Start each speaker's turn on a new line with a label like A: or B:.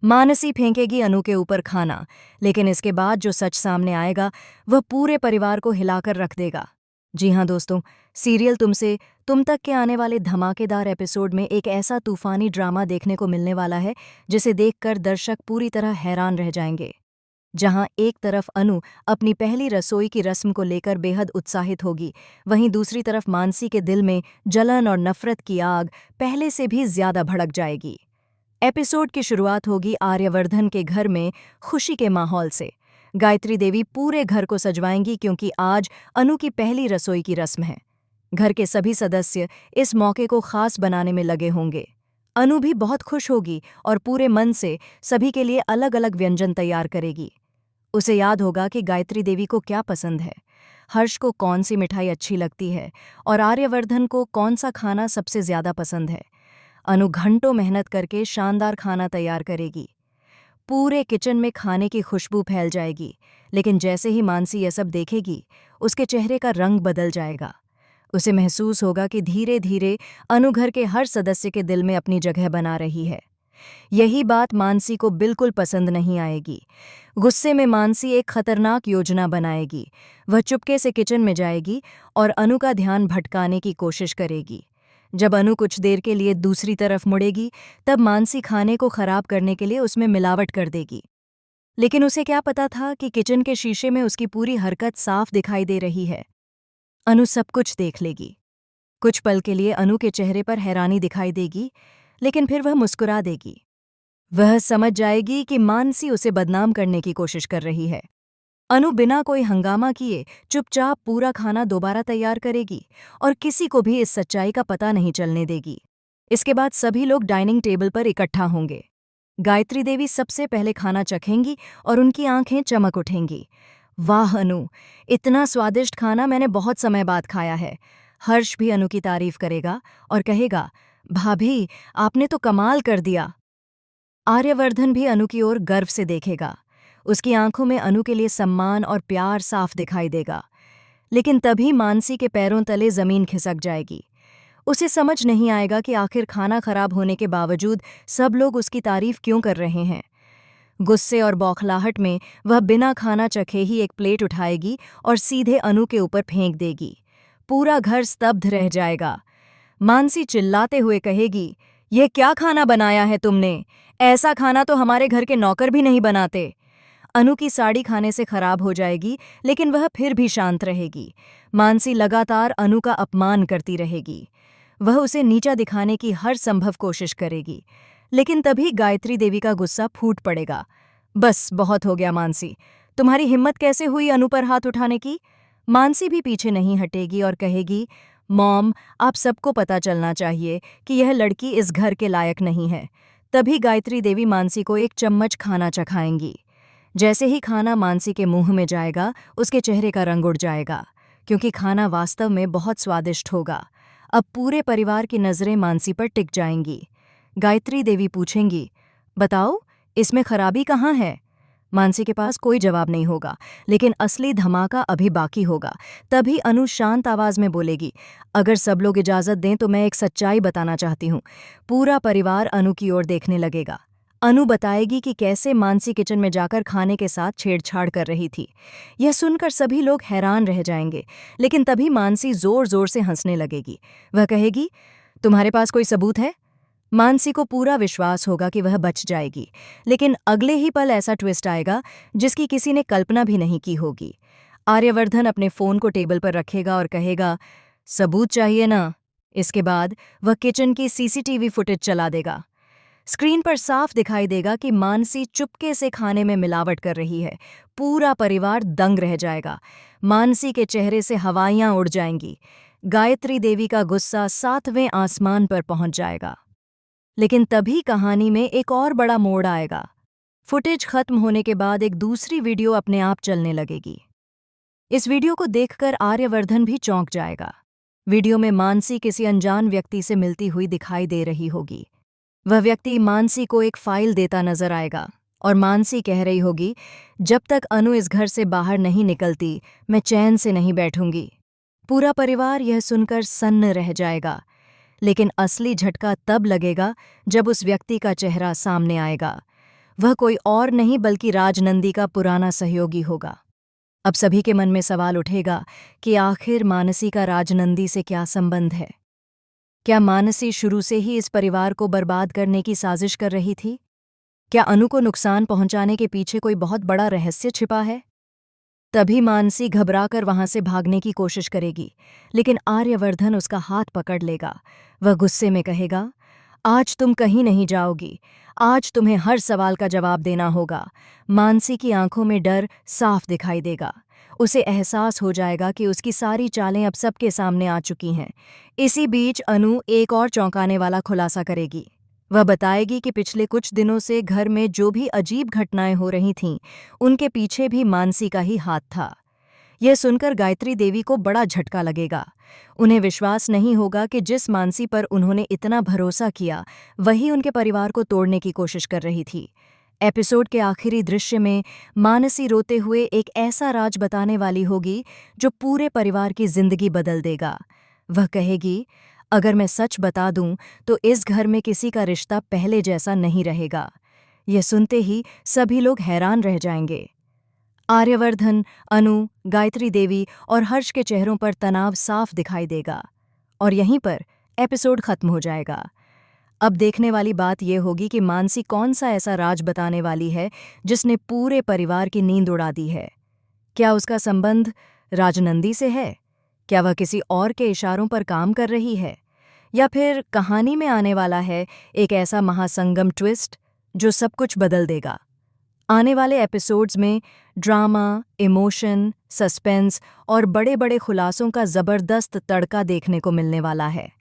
A: मानसी फेंकेगी अनु के ऊपर खाना, लेकिन इसके बाद जो सच सामने आएगा वह पूरे परिवार को हिलाकर रख देगा। जी हाँ दोस्तों, सीरियल तुम तक के आने वाले धमाकेदार एपिसोड में एक ऐसा तूफानी ड्रामा देखने को मिलने वाला है जिसे देखकर दर्शक पूरी तरह हैरान रह जाएंगे। जहां एक तरफ अनु अपनी पहली रसोई की रस्म को लेकर बेहद उत्साहित होगी, वहीं दूसरी तरफ मानसी के दिल में जलन और नफरत की आग पहले से भी ज्यादा भड़क जाएगी। एपिसोड की शुरुआत होगी आर्यवर्धन के घर में खुशी के माहौल से। गायत्री देवी पूरे घर को सजवाएंगी क्योंकि आज अनु की पहली रसोई की रस्म है। घर के सभी सदस्य इस मौके को खास बनाने में लगे होंगे। अनु भी बहुत खुश होगी और पूरे मन से सभी के लिए अलग अलग व्यंजन तैयार करेगी। उसे याद होगा कि गायत्री देवी को क्या पसंद है, हर्ष को कौन सी मिठाई अच्छी लगती है और आर्यवर्धन को कौन सा खाना सबसे ज्यादा पसंद है। अनु घंटों मेहनत करके शानदार खाना तैयार करेगी। पूरे किचन में खाने की खुशबू फैल जाएगी, लेकिन जैसे ही मानसी यह सब देखेगी, उसके चेहरे का रंग बदल जाएगा। उसे महसूस होगा कि धीरे धीरे अनु घर के हर सदस्य के दिल में अपनी जगह बना रही है। यही बात मानसी को बिल्कुल पसंद नहीं आएगी। गुस्से में मानसी एक खतरनाक योजना बनाएगी। वह चुपके से किचन में जाएगी और अनु का ध्यान भटकाने की कोशिश करेगी। जब अनु कुछ देर के लिए दूसरी तरफ मुड़ेगी, तब मानसी खाने को खराब करने के लिए उसमें मिलावट कर देगी। लेकिन उसे क्या पता था कि किचन के शीशे में उसकी पूरी हरकत साफ दिखाई दे रही है। अनु सब कुछ देख लेगी। कुछ पल के लिए अनु के चेहरे पर हैरानी दिखाई देगी, लेकिन फिर वह मुस्कुरा देगी। वह समझ जाएगी कि मानसी उसे बदनाम करने की कोशिश कर रही है। अनु बिना कोई हंगामा किए चुपचाप पूरा खाना दोबारा तैयार करेगी और किसी को भी इस सच्चाई का पता नहीं चलने देगी। इसके बाद सभी लोग डाइनिंग टेबल पर इकट्ठा होंगे। गायत्री देवी सबसे पहले खाना चखेंगी और उनकी आंखें चमक उठेंगी। वाह अनु, इतना स्वादिष्ट खाना मैंने बहुत समय बाद खाया है। हर्ष भी अनु की तारीफ करेगा और कहेगा, भाभी आपने तो कमाल कर दिया। आर्यवर्धन भी अनु की ओर गर्व से देखेगा। उसकी आंखों में अनु के लिए सम्मान और प्यार साफ दिखाई देगा। लेकिन तभी मानसी के पैरों तले जमीन खिसक जाएगी। उसे समझ नहीं आएगा कि आखिर खाना खराब होने के बावजूद सब लोग उसकी तारीफ क्यों कर रहे हैं। गुस्से और बौखलाहट में वह बिना खाना चखे ही एक प्लेट उठाएगी और सीधे अनु के ऊपर फेंक देगी। पूरा घर स्तब्ध रह जाएगा। मानसी चिल्लाते हुए कहेगी, यह क्या खाना बनाया है तुमने? ऐसा खाना तो हमारे घर के नौकर भी नहीं बनाते। अनु की साड़ी खाने से खराब हो जाएगी, लेकिन वह फिर भी शांत रहेगी। मानसी लगातार अनु का अपमान करती रहेगी। वह उसे नीचा दिखाने की हर संभव कोशिश करेगी, लेकिन तभी गायत्री देवी का गुस्सा फूट पड़ेगा। बस बहुत हो गया मानसी, तुम्हारी हिम्मत कैसे हुई अनु पर हाथ उठाने की? मानसी भी पीछे नहीं हटेगी और कहेगी, मॉम आप सबको पता चलना चाहिए कि यह लड़की इस घर के लायक नहीं है। तभी गायत्री देवी मानसी को एक चम्मच खाना चखाएंगी। जैसे ही खाना मानसी के मुंह में जाएगा, उसके चेहरे का रंग उड़ जाएगा, क्योंकि खाना वास्तव में बहुत स्वादिष्ट होगा। अब पूरे परिवार की नज़रें मानसी पर टिक जाएंगी। गायत्री देवी पूछेंगी, बताओ इसमें खराबी कहाँ है? मानसी के पास कोई जवाब नहीं होगा, लेकिन असली धमाका अभी बाकी होगा। तभी अनु शांत आवाज में बोलेगी, अगर सब लोग इजाजत दें तो मैं एक सच्चाई बताना चाहती हूँ। पूरा परिवार अनु की ओर देखने लगेगा। अनु बताएगी कि कैसे मानसी किचन में जाकर खाने के साथ छेड़छाड़ कर रही थी। यह सुनकर सभी लोग हैरान रह जाएंगे, लेकिन तभी मानसी जोर जोर से हंसने लगेगी। वह कहेगी, तुम्हारे पास कोई सबूत है? मानसी को पूरा विश्वास होगा कि वह बच जाएगी, लेकिन अगले ही पल ऐसा ट्विस्ट आएगा जिसकी किसी ने कल्पना भी नहीं की होगी। आर्यवर्धन अपने फोन को टेबल पर रखेगा और कहेगा, सबूत चाहिए ना? इसके बाद वह किचन की सीसीटीवी फुटेज चला देगा। स्क्रीन पर साफ दिखाई देगा कि मानसी चुपके से खाने में मिलावट कर रही है। पूरा परिवार दंग रह जाएगा। मानसी के चेहरे से हवाइयां उड़ जाएंगी। गायत्री देवी का गुस्सा 7वें आसमान पर पहुंच जाएगा। लेकिन तभी कहानी में एक और बड़ा मोड़ आएगा। फुटेज खत्म होने के बाद एक दूसरी वीडियो अपने आप चलने लगेगी। इस वीडियो को देखकर आर्यवर्धन भी चौंक जाएगा। वीडियो में मानसी किसी अनजान व्यक्ति से मिलती हुई दिखाई दे रही होगी। वह व्यक्ति मानसी को एक फाइल देता नजर आएगा और मानसी कह रही होगी, जब तक अनु इस घर से बाहर नहीं निकलती मैं चैन से नहीं बैठूंगी। पूरा परिवार यह सुनकर सन्न रह जाएगा, लेकिन असली झटका तब लगेगा जब उस व्यक्ति का चेहरा सामने आएगा। वह कोई और नहीं बल्कि राजनंदी का पुराना सहयोगी होगा। अब सभी के मन में सवाल उठेगा कि आखिर मानसी का राजनंदी से क्या संबंध है। क्या मानसी शुरू से ही इस परिवार को बर्बाद करने की साजिश कर रही थी? क्या अनु को नुकसान पहुंचाने के पीछे कोई बहुत बड़ा रहस्य छिपा है? तभी मानसी घबराकर वहां से भागने की कोशिश करेगी, लेकिन आर्यवर्धन उसका हाथ पकड़ लेगा। वह गुस्से में कहेगा, आज तुम कहीं नहीं जाओगी, आज तुम्हें हर सवाल का जवाब देना होगा। मानसी की आंखों में डर साफ दिखाई देगा। उसे एहसास हो जाएगा कि उसकी सारी चालें अब सबके सामने आ चुकी हैं। इसी बीच अनु एक और चौंकाने वाला खुलासा करेगी। वह बताएगी कि पिछले कुछ दिनों से घर में जो भी अजीब घटनाएं हो रही थीं, उनके पीछे भी मानसी का ही हाथ था। यह सुनकर गायत्री देवी को बड़ा झटका लगेगा। उन्हें विश्वास नहीं होगा कि जिस मानसी पर उन्होंने इतना भरोसा किया, वही उनके परिवार को तोड़ने की कोशिश कर रही थी। एपिसोड के आखिरी दृश्य में मानसी रोते हुए एक ऐसा राज बताने वाली होगी जो पूरे परिवार की जिंदगी बदल देगा। वह कहेगी, अगर मैं सच बता दूं तो इस घर में किसी का रिश्ता पहले जैसा नहीं रहेगा। यह सुनते ही सभी लोग हैरान रह जाएंगे। आर्यवर्धन, अनु, गायत्री देवी और हर्ष के चेहरों पर तनाव साफ दिखाई देगा। और यहीं पर एपिसोड खत्म हो जाएगा। अब देखने वाली बात यह होगी कि मानसी कौन सा ऐसा राज बताने वाली है जिसने पूरे परिवार की नींद उड़ा दी है। क्या उसका संबंध राजनंदी से है? क्या वह किसी और के इशारों पर काम कर रही है? या फिर कहानी में आने वाला है एक ऐसा महासंगम ट्विस्ट जो सब कुछ बदल देगा? आने वाले एपिसोड्स में ड्रामा, इमोशन, सस्पेंस और बड़े-बड़े खुलासों का जबरदस्त तड़का देखने को मिलने वाला है।